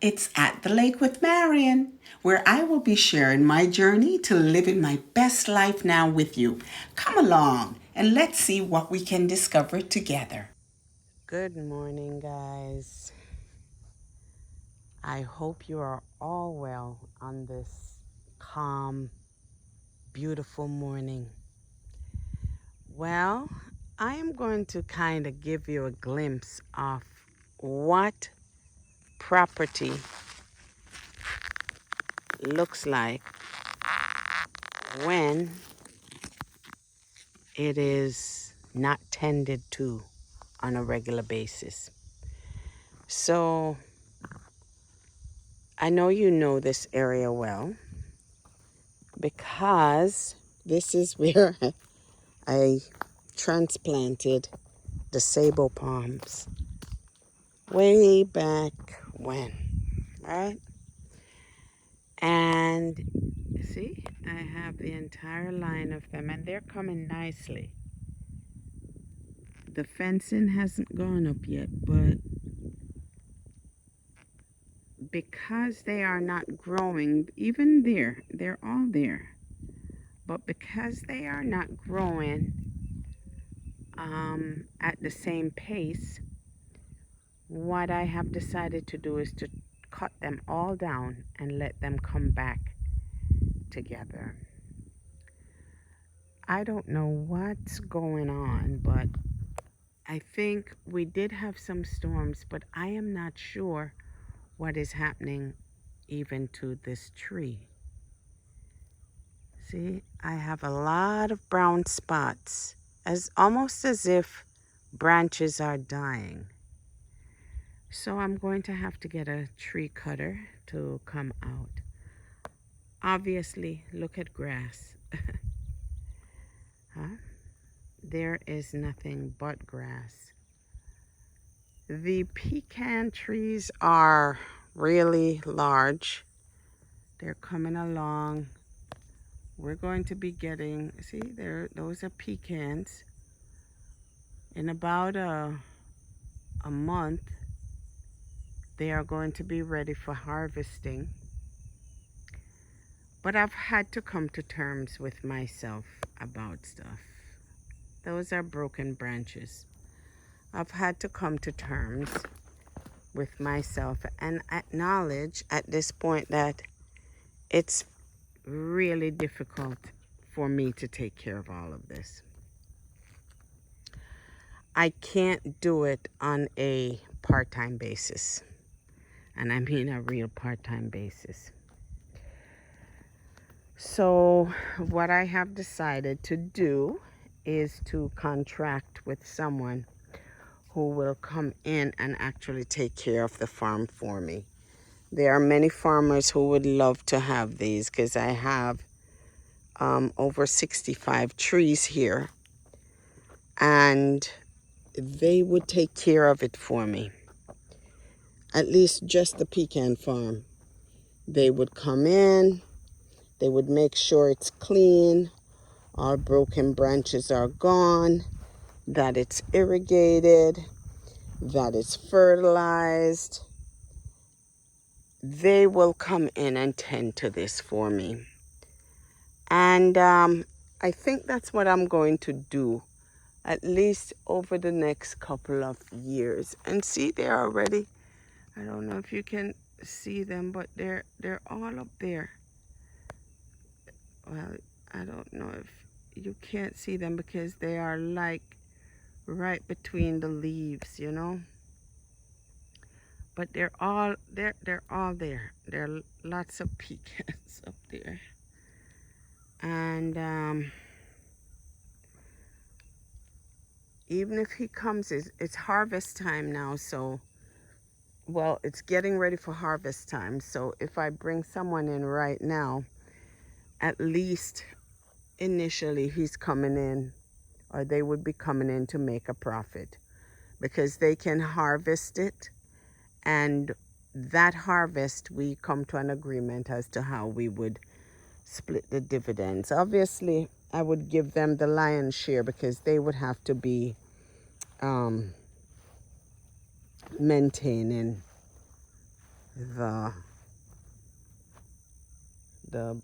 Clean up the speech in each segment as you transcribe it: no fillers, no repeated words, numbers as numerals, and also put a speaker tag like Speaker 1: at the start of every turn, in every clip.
Speaker 1: It's At the Lake with Marion, where I will be sharing my journey to living my best life now with you. Come along and let's see what we can discover together.
Speaker 2: Good morning, guys. I hope you are all well on this calm, beautiful morning. Well, I am going to kind of give you a glimpse of what property looks like when it is not tended to on a regular basis. So, I know you know this area well because this is where I transplanted the sable palms way back when, right? And see, I have the entire line of them and they're coming nicely. The fencing hasn't gone up yet, but because they are not growing, even there, they're all there. But because they are not growing at the same pace, what I have decided to do is to cut them all down and let them come back together. I don't know what's going on, but I think we did have some storms, but I am not sure what is happening even to this tree. See, I have a lot of brown spots, as almost as if branches are dying. So I'm going to have to get a tree cutter to come out. Obviously, look at grass. Huh? There is nothing but grass. The pecan trees are really large. They're coming along. We're going to be getting, see there, those are pecans. In about a month, they are going to be ready for harvesting. But I've had to come to terms with myself about stuff. Those are broken branches. I've had to come to terms with myself and acknowledge at this point that it's really difficult for me to take care of all of this. I can't do it on a part-time basis. And I mean a real part-time basis. So what I have decided to do is to contract with someone who will come in and actually take care of the farm for me. There are many farmers who would love to have these because I have over 65 trees here, and they would take care of it for me. At least just the pecan farm. They would come in, they would make sure it's clean, all broken branches are gone, that it's irrigated, that it's fertilized. They will come in and tend to this for me. And I think that's what I'm going to do, at least over the next couple of years. And see, they're already, I don't know if you can see them, but they're all up there. Well, I don't know if you can't see them because they are like right between the leaves, you know. But they're all all there. There are lots of pecans up there. And even if he comes, it's harvest time now, so well, it's getting ready for harvest time. So if I bring someone in right now, at least initially he's coming in, or they would be coming in to make a profit, because they can harvest it, and that harvest we come to an agreement as to how we would split the dividends. Obviously, I would give them the lion's share because they would have to be maintaining the the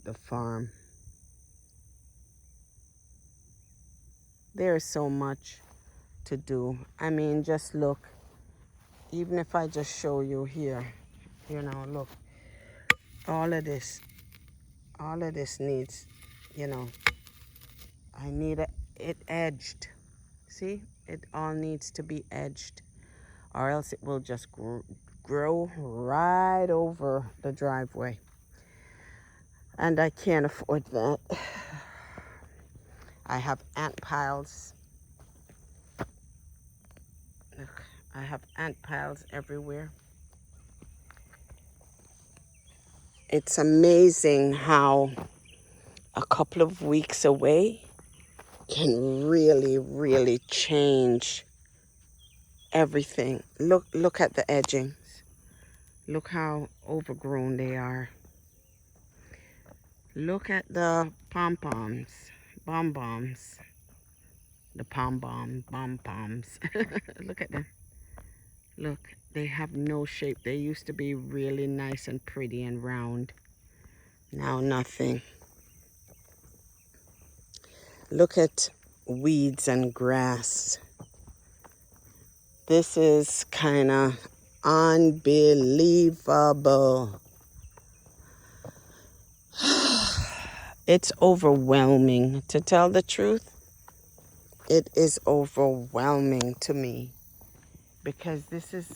Speaker 2: the farm. There's so much to do. I mean, just look. Even if I just show you here, look, all of this, all of this needs, you know, I need it edged. See, it all needs to be edged, or else it will just grow right over the driveway. And I can't afford that. I have ant piles. Look, I have ant piles everywhere. It's amazing how a couple of weeks away can really, really change everything. Look at the edgings. Look how overgrown they are. Look at the pom-poms, bomb-bombs, the bomb-bombs. Look at them. Look, they have no shape. They used to be really nice and pretty and round. Now nothing. Look at weeds and grass. This is kind of unbelievable. It's overwhelming, to tell the truth. It is overwhelming to me because this is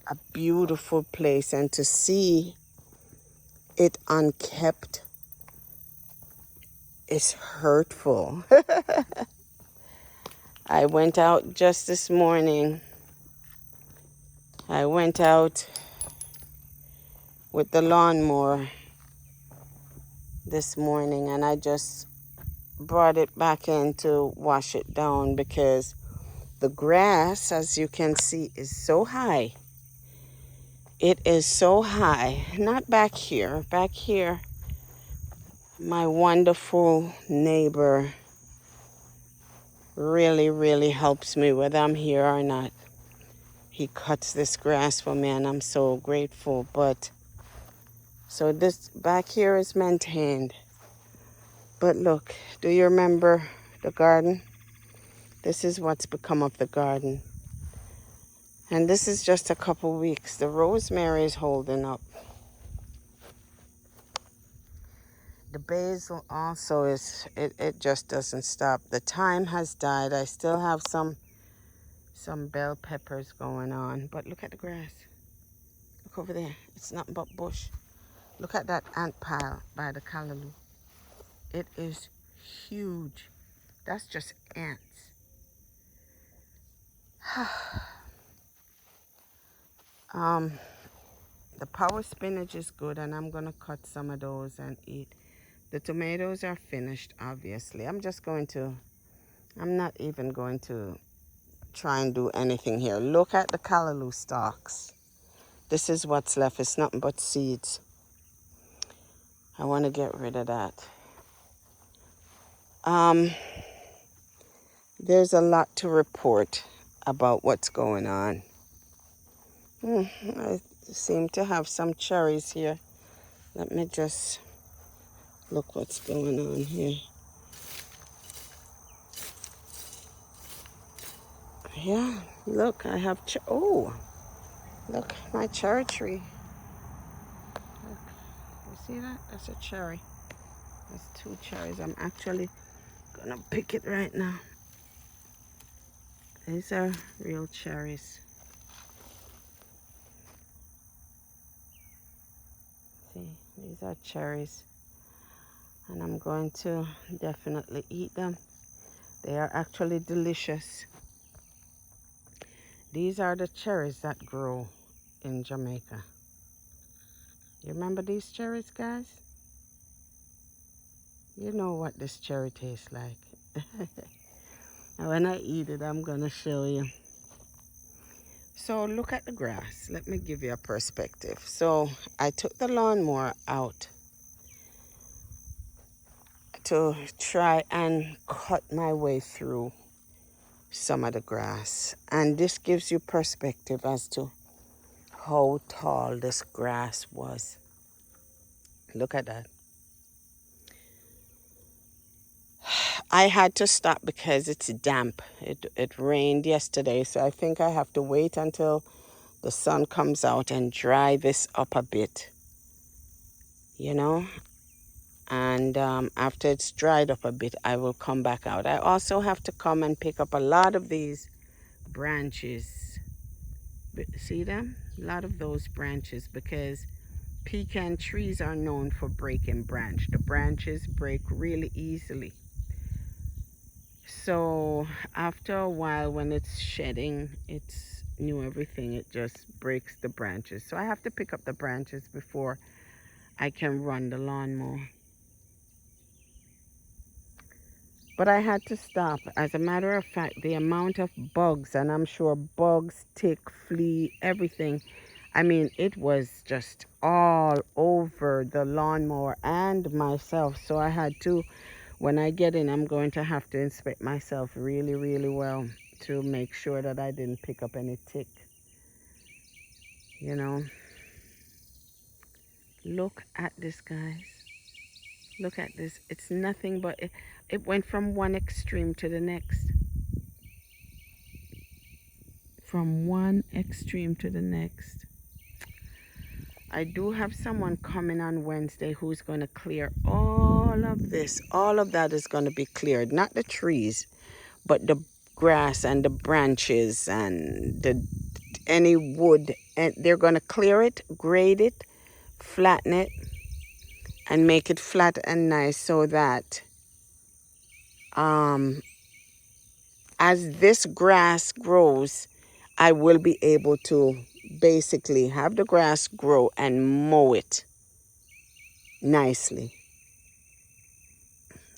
Speaker 2: a beautiful place, and to see it unkept is hurtful. I went out just this morning. I went out with the lawnmower this morning, and I just brought it back in to wash it down because the grass, as you can see, is so high. It is so high. Not back here. Back here, my wonderful neighbor really, really helps me whether I'm here or not. He cuts this grass for me, and I'm so grateful. But so this back here is maintained. But look, do you remember the garden? This is what's become of the garden. And this is just a couple weeks. The rosemary is holding up. The basil also is, it just doesn't stop. The thyme has died. I still have some bell peppers going on. But look at the grass. Look over there. It's nothing but bush. Look at that ant pile by the callaloo. It is huge. That's just ants. The power spinach is good, and I'm going to cut some of those and eat. The tomatoes are finished, obviously. I'm not even going to try and do anything here. Look at the callaloo stalks. This is what's left. It's nothing but seeds. I want to get rid of that. There's a lot to report about what's going on. I seem to have some cherries here. Let me just look what's going on here. Yeah, look, I have look, my cherry tree. Look, you see that? That's a cherry. That's 2 cherries. I'm actually gonna pick it right now. These are real cherries. See, these are cherries. And I'm going to definitely eat them. They are actually delicious. These are the cherries that grow in Jamaica. You remember these cherries, guys? You know what this cherry tastes like. And when I eat it, I'm going to show you. So look at the grass. Let me give you a perspective. So I took the lawnmower out to try and cut my way through some of the grass. And this gives you perspective as to how tall this grass was. Look at that. I had to stop because it's damp. It rained yesterday, so I think I have to wait until the sun comes out and dry this up a bit, you know. And after it's dried up a bit, I will come back out. I also have to come and pick up a lot of these branches. See them? A lot of those branches, because pecan trees are known for breaking branch. The branches break really easily. So after a while, when it's shedding its new everything, it just breaks the branches. So I have to pick up the branches before I can run the lawnmower. But I had to stop. As a matter of fact, the amount of bugs, and I'm sure bugs, tick, flea, everything. I mean, it was just all over the lawnmower and myself. So I had to, when I get in, I'm going to have to inspect myself really, really well to make sure that I didn't pick up any tick. You know, look at this, guys. Look at this. It's nothing but it went from one extreme to the next. From one extreme to the next. I do have someone coming on Wednesday who's going to clear all of this. All of that is going to be cleared. Not the trees, but the grass and the branches and any wood. And they're going to clear it, grade it, flatten it, and make it flat and nice so that as this grass grows, I will be able to basically have the grass grow and mow it nicely.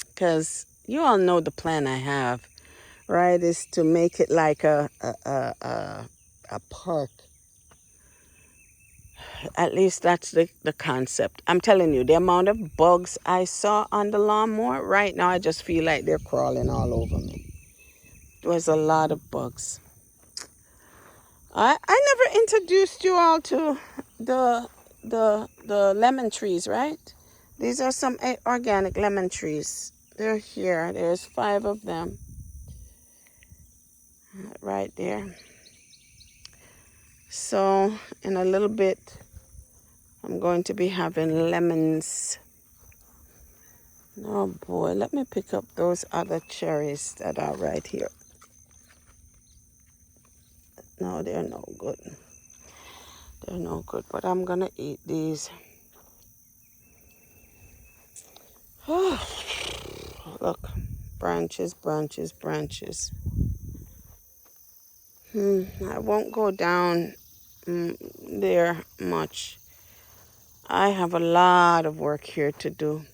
Speaker 2: Because you all know the plan I have, right? Is to make it like a park. At least that's the concept. I'm telling you, the amount of bugs I saw on the lawnmower, right now I just feel like they're crawling all over me. There was a lot of bugs. I never introduced you all to the lemon trees, right? These are some organic lemon trees. They're here. There's 5 of them right there. So in a little bit, I'm going to be having lemons. Oh boy, let me pick up those other cherries that are right here. No, they're no good. They're no good, but I'm gonna eat these. Oh, look, branches, branches, branches. I won't go down there much. I have a lot of work here to do.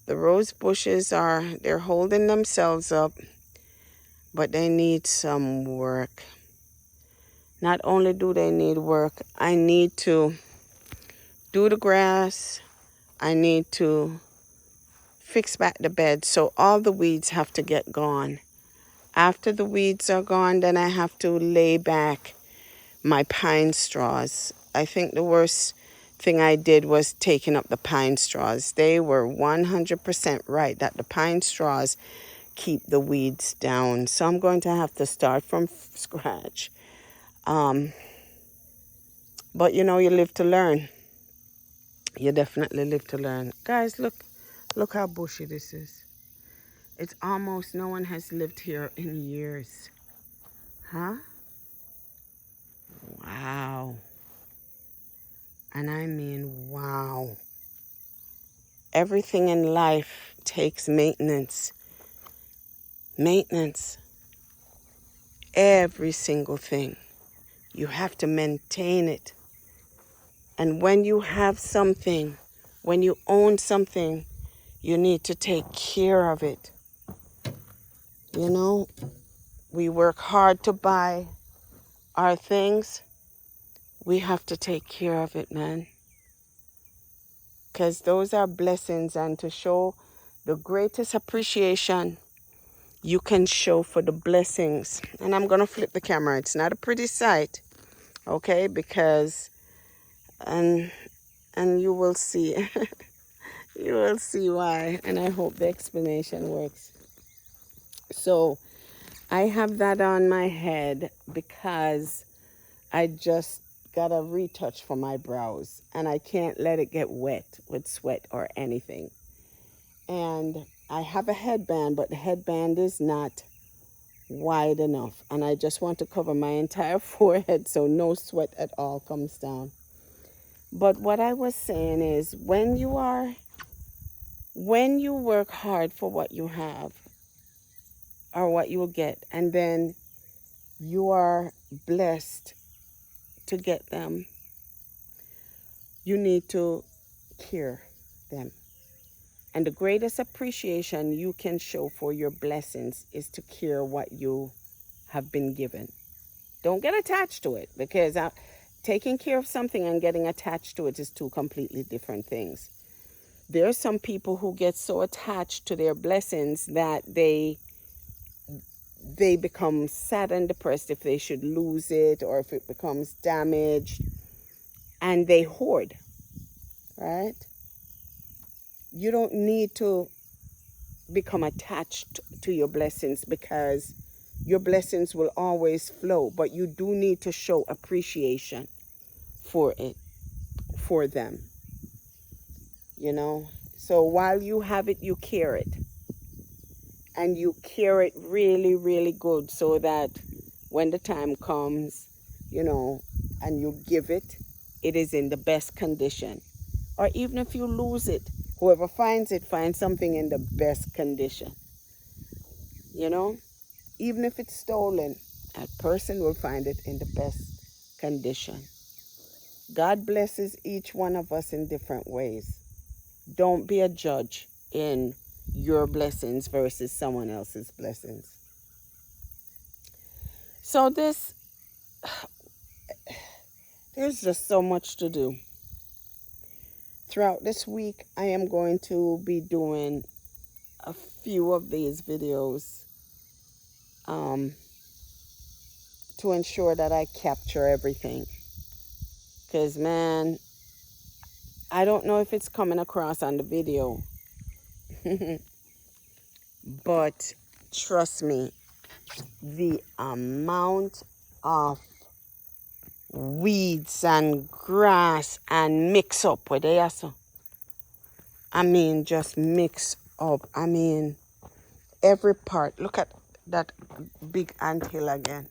Speaker 2: The rose bushes they're holding themselves up, but they need some work. Not only do they need work, I need to do the grass. I need to fix back the bed, so all the weeds have to get gone. After the weeds are gone, then I have to lay back my pine straws. I think the worst thing I did was taking up the pine straws. They were 100% right that the pine straws keep the weeds down. So I'm going to have to start from scratch. But you know, you live to learn. You definitely live to learn. Guys, look how bushy this is. It's almost no one has lived here in years. Huh? Wow. And I mean, wow. Everything in life takes maintenance. Maintenance. Every single thing. You have to maintain it. And when you have something, when you own something, you need to take care of it. You know, we work hard to buy our things. We have to take care of it, man. Because those are blessings, and to show the greatest appreciation you can show for the blessings. And I'm going to flip the camera. It's not a pretty sight. Okay, because and you will see you will see why, and I hope the explanation works. So I have that on my head because I just got a retouch for my brows and I can't let it get wet with sweat or anything. And I have a headband, but the headband is not wide enough, and I just want to cover my entire forehead so no sweat at all comes down. But what I was saying is, when you work hard for what you have or what you will get, and then you are blessed to get them, you need to care them. And the greatest appreciation you can show for your blessings is to care what you have been given. Don't get attached to it, because taking care of something and getting attached to it is two completely different things. There are some people who get so attached to their blessings that they become sad and depressed if they should lose it or if it becomes damaged, and they hoard, right? You don't need to become attached to your blessings, because your blessings will always flow, but you do need to show appreciation for them, you know. So while you have it, you care it, and you care it really, really good, so that when the time comes, you know, and you give it, it is in the best condition. Or even if you lose it, whoever finds it finds something in the best condition, you know. Even if it's stolen, a person will find it in the best condition. God blesses each one of us in different ways. Don't be a judge in your blessings versus someone else's blessings. So there's just so much to do. Throughout this week, I am going to be doing a few of these videos to ensure that I capture everything. Because, man, I don't know if it's coming across on the video, but trust me, the amount of weeds and grass and mix up with they are so. I mean, just mix up. I mean, every part. Look at that big anthill again.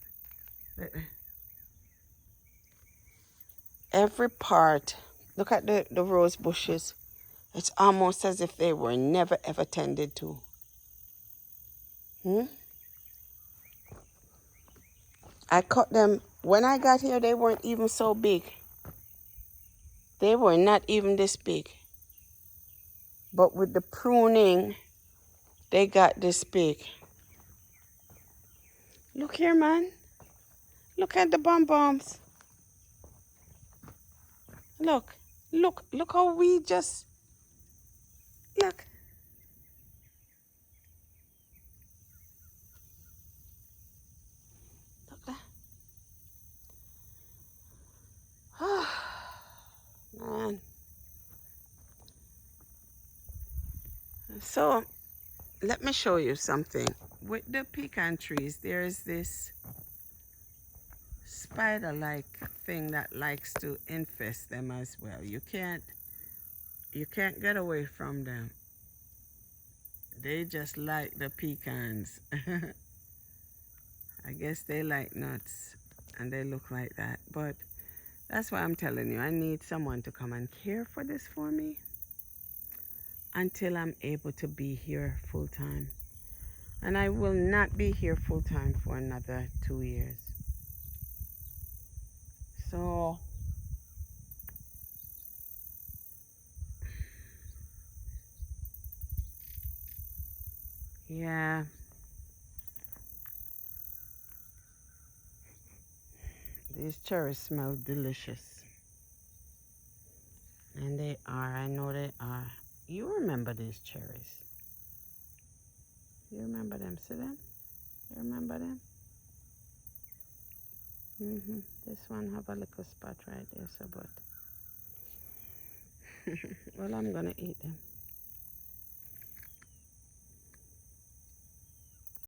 Speaker 2: Every part. Look at the rose bushes. It's almost as if they were never ever tended to. I cut them. When I got here, they weren't even so big. They were not even this big. But with the pruning, they got this big. Look here, man. Look at the bombs. Look how we just, look. Look that. Man. So, let me show you something. With the pecan trees, there's this spider-like thing that likes to infest them as well. You can't get away from them. They just like the pecans. I guess they like nuts and they look like that. But that's why I'm telling you, I need someone to come and care for this for me until I'm able to be here full time. And I will not be here full time for another 2 years. So yeah, these cherries smell delicious. And they are, I know they are. You remember these cherries. You remember them, see them? You remember them? This one have a little spot right there, so but well, I'm gonna eat them.